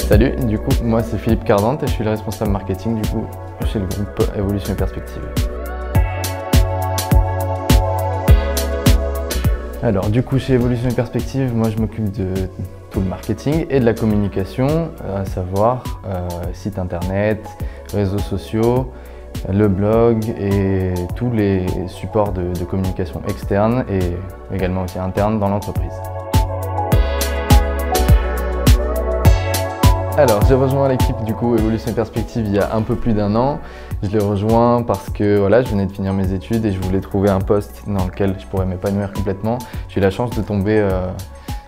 Salut, du coup, moi c'est Philippe Cardante et je suis le responsable marketing du coup chez le groupe Evolution et Perspective. Alors du coup chez Evolution et Perspective, moi je m'occupe de tout le marketing et de la communication, à savoir site internet, réseaux sociaux, le blog et tous les supports de communication externe et également aussi interne dans l'entreprise. Alors j'ai rejoint l'équipe du coup Evolution et Perspective il y a un peu plus d'1 an. Je l'ai rejoint parce que voilà, je venais de finir mes études et je voulais trouver un poste dans lequel je pourrais m'épanouir complètement. J'ai eu la chance de tomber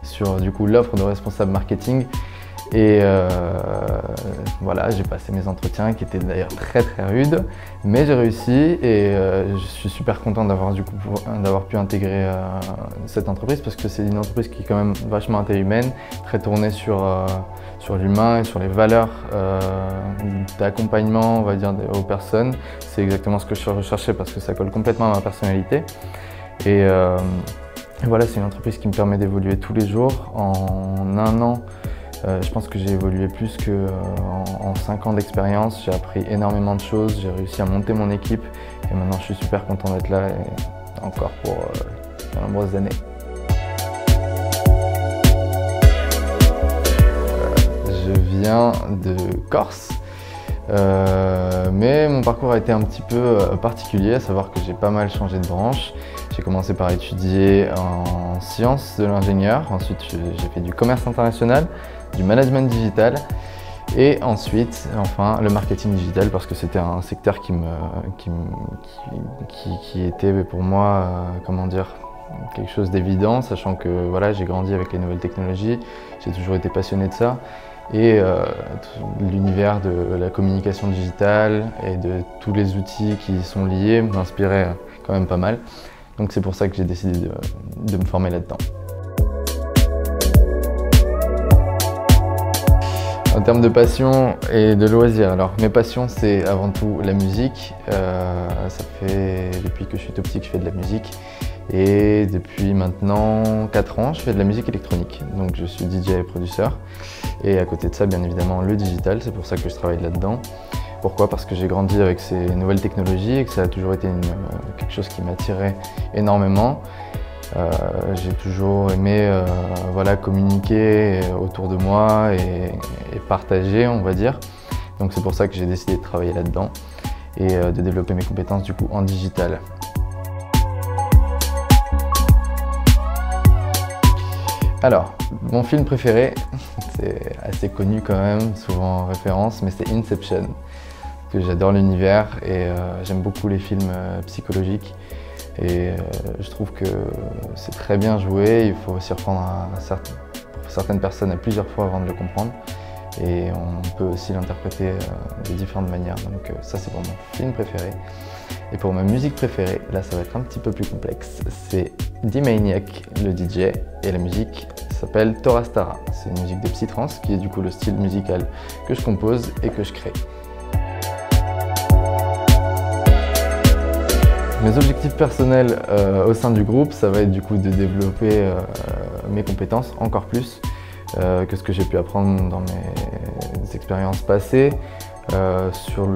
sur du coup l'offre de responsable marketing et voilà, j'ai passé mes entretiens qui étaient d'ailleurs très rudes, mais j'ai réussi et je suis super content d'avoir pu intégrer cette entreprise parce que c'est une entreprise qui est quand même vachement à taille humaine, très tournée sur l'humain et sur les valeurs d'accompagnement, on va dire, aux personnes. C'est exactement ce que je recherchais parce que ça colle complètement à ma personnalité. Et voilà, c'est une entreprise qui me permet d'évoluer tous les jours. En 1 an, je pense que j'ai évolué plus qu'en 5 ans d'expérience. J'ai appris énormément de choses, j'ai réussi à monter mon équipe et maintenant je suis super content d'être là et encore pour de nombreuses années. Je viens de Corse, mais mon parcours a été un petit peu particulier, à savoir que j'ai pas mal changé de branche. J'ai commencé par étudier en sciences de l'ingénieur, ensuite j'ai fait du commerce international, du management digital et ensuite enfin le marketing digital parce que c'était un secteur qui était pour moi, comment dire, quelque chose d'évident, sachant que voilà, j'ai grandi avec les nouvelles technologies, j'ai toujours été passionné de ça. Et l'univers de la communication digitale et de tous les outils qui y sont liés m'inspirait quand même pas mal. Donc c'est pour ça que j'ai décidé de me former là-dedans. En termes de passion et de loisirs, alors mes passions c'est avant tout la musique. Ça fait depuis que je suis tout petit que je fais de la musique. Et depuis maintenant 4 ans, je fais de la musique électronique. Donc je suis DJ et producteur. Et à côté de ça, bien évidemment, le digital, c'est pour ça que je travaille là-dedans. Pourquoi? Parce que j'ai grandi avec ces nouvelles technologies et que ça a toujours été quelque chose qui m'attirait énormément. J'ai toujours aimé voilà, communiquer autour de moi et partager, on va dire. Donc c'est pour ça que j'ai décidé de travailler là-dedans et de développer mes compétences du coup en digital. Alors, mon film préféré, c'est assez connu quand même, souvent en référence, mais c'est Inception. Que j'adore l'univers et j'aime beaucoup les films psychologiques. Et je trouve que c'est très bien joué, il faut s'y reprendre pour certaines personnes à plusieurs fois avant de le comprendre. Et on peut aussi l'interpréter de différentes manières. Donc ça c'est pour mon film préféré. Et pour ma musique préférée, là ça va être un petit peu plus complexe, c'est D-Maniac, le DJ, et la musique s'appelle Torastara. C'est une musique de psytrance qui est du coup le style musical que je compose et que je crée. Mes objectifs personnels au sein du groupe, ça va être du coup de développer mes compétences encore plus que ce que j'ai pu apprendre dans mes expériences passées sur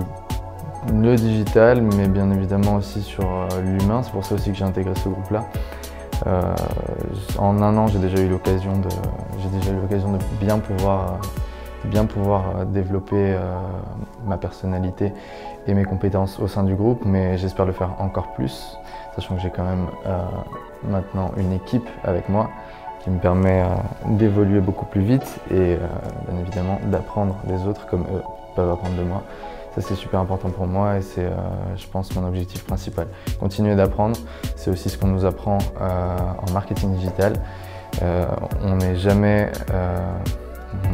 le digital, mais bien évidemment aussi sur l'humain. C'est pour ça aussi que j'ai intégré ce groupe-là. En 1 an, j'ai déjà eu l'occasion de bien pouvoir développer ma personnalité et mes compétences au sein du groupe, mais j'espère le faire encore plus, sachant que j'ai quand même maintenant une équipe avec moi qui me permet d'évoluer beaucoup plus vite et bien évidemment d'apprendre des autres comme eux peuvent apprendre de moi. Ça c'est super important pour moi et c'est je pense mon objectif principal. Continuer d'apprendre, c'est aussi ce qu'on nous apprend en marketing digital. On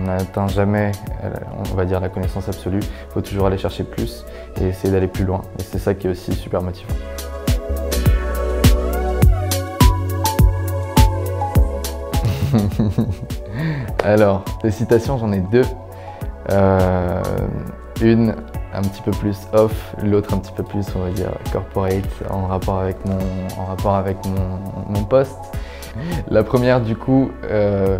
n'atteint jamais, on va dire, la connaissance absolue. Il faut toujours aller chercher plus et essayer d'aller plus loin. Et c'est ça qui est aussi super motivant. Alors, les citations, j'en ai 2. Une un petit peu plus off, l'autre un petit peu plus, on va dire, corporate, en rapport avec mon poste. La première, du coup,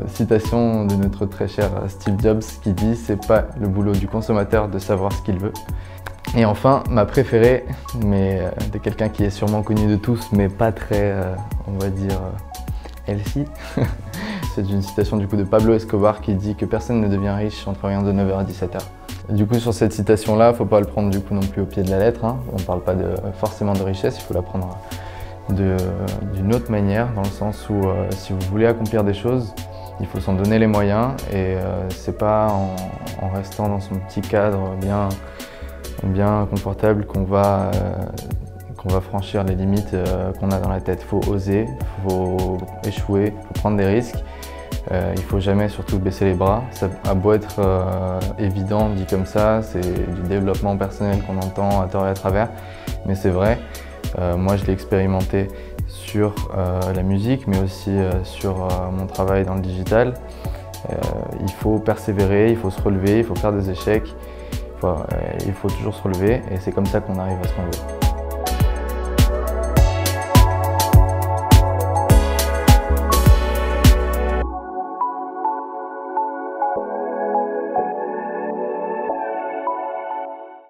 citation de notre très cher Steve Jobs qui dit « C'est pas le boulot du consommateur de savoir ce qu'il veut ». Et enfin, ma préférée, mais de quelqu'un qui est sûrement connu de tous, mais pas très, on va dire, healthy. C'est une citation du coup de Pablo Escobar qui dit que personne ne devient riche en travaillant de 9h à 17h. Du coup, sur cette citation-là, faut pas le prendre du coup non plus au pied de la lettre, hein. On ne parle pas forcément de richesse, il faut la prendre d'une autre manière, dans le sens où si vous voulez accomplir des choses, il faut s'en donner les moyens et c'est pas en restant dans son petit cadre bien confortable qu'on va franchir les limites qu'on a dans la tête. Il faut oser, il faut échouer, il faut prendre des risques. Il ne faut jamais surtout baisser les bras. Ça a beau être évident dit comme ça, c'est du développement personnel qu'on entend à tort et à travers, mais c'est vrai. Moi je l'ai expérimenté sur la musique, mais aussi sur mon travail dans le digital. Il faut persévérer, il faut se relever, il faut faire des échecs. Il faut toujours se relever et c'est comme ça qu'on arrive à se relever.